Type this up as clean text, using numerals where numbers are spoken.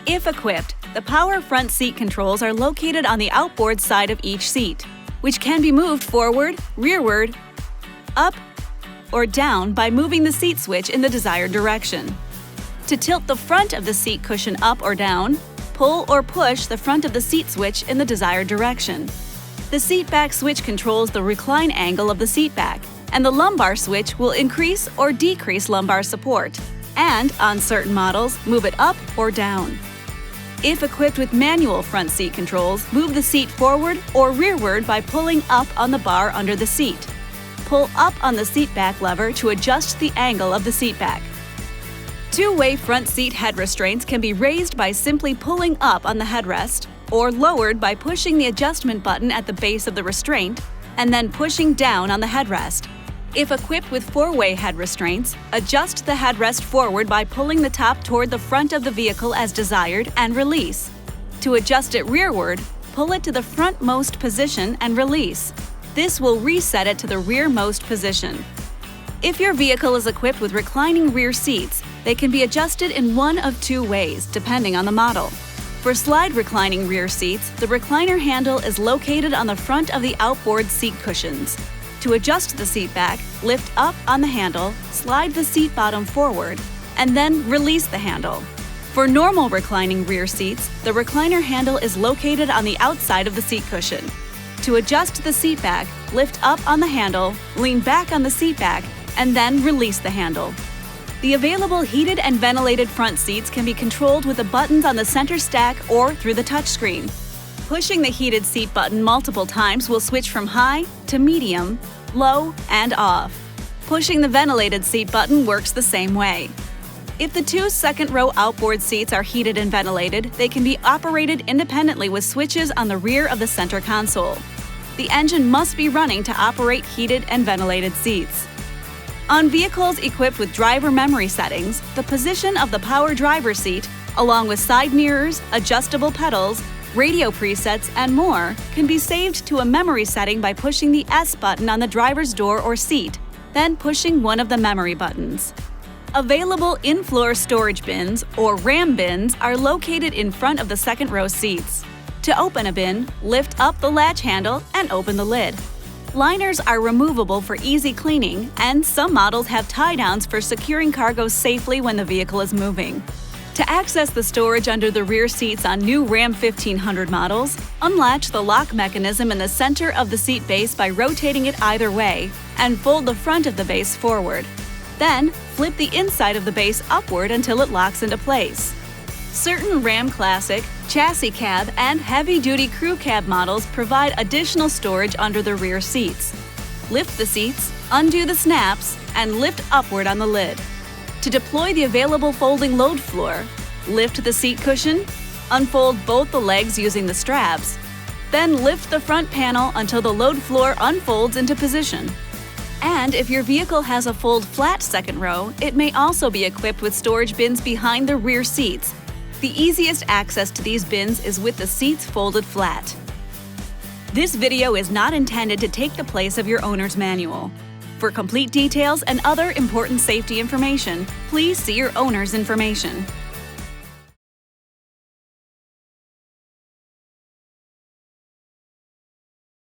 If equipped, the power front seat controls are located on the outboard side of each seat, which can be moved forward, rearward, up, or down by moving the seat switch in the desired direction. To tilt the front of the seat cushion up or down, pull or push the front of the seat switch in the desired direction. The seat back switch controls the recline angle of the seat back, and the lumbar switch will increase or decrease lumbar support, and, on certain models, move it up or down. If equipped with manual front seat controls, move the seat forward or rearward by pulling up on the bar under the seat. Pull up on the seat back lever to adjust the angle of the seat back. Two-way front seat head restraints can be raised by simply pulling up on the headrest, or lowered by pushing the adjustment button at the base of the restraint and then pushing down on the headrest. If equipped with four-way head restraints, adjust the headrest forward by pulling the top toward the front of the vehicle as desired and release. To adjust it rearward, pull it to the frontmost position and release. This will reset it to the rearmost position. If your vehicle is equipped with reclining rear seats, they can be adjusted in one of two ways, depending on the model. For slide reclining rear seats, the recliner handle is located on the front of the outboard seat cushions. To adjust the seat back, lift up on the handle, slide the seat bottom forward, and then release the handle. For normal reclining rear seats, the recliner handle is located on the outside of the seat cushion. To adjust the seat back, lift up on the handle, lean back on the seat back, and then release the handle. The available heated and ventilated front seats can be controlled with the buttons on the center stack or through the touchscreen. Pushing the heated seat button multiple times will switch from high to medium, low, and off. Pushing the ventilated seat button works the same way. If the two second-row outboard seats are heated and ventilated, they can be operated independently with switches on the rear of the center console. The engine must be running to operate heated and ventilated seats. On vehicles equipped with driver memory settings, the position of the power driver seat, along with side mirrors, adjustable pedals, radio presets, and more, can be saved to a memory setting by pushing the S button on the driver's door or seat, then pushing one of the memory buttons. Available in-floor storage bins, or RAM bins, are located in front of the second-row seats. To open a bin, lift up the latch handle and open the lid. Liners are removable for easy cleaning, and some models have tie-downs for securing cargo safely when the vehicle is moving. To access the storage under the rear seats on new Ram 1500 models, unlatch the lock mechanism in the center of the seat base by rotating it either way, and fold the front of the base forward. Then, flip the inside of the base upward until it locks into place. Certain Ram Classic, Chassis Cab, and Heavy-Duty Crew Cab models provide additional storage under the rear seats. Lift the seats, undo the snaps, and lift upward on the lid. To deploy the available folding load floor, lift the seat cushion, unfold both the legs using the straps, then lift the front panel until the load floor unfolds into position. And if your vehicle has a fold-flat second row, it may also be equipped with storage bins behind the rear seats. The easiest access to these bins is with the seats folded flat. This video is not intended to take the place of your owner's manual. For complete details and other important safety information, please see your owner's information.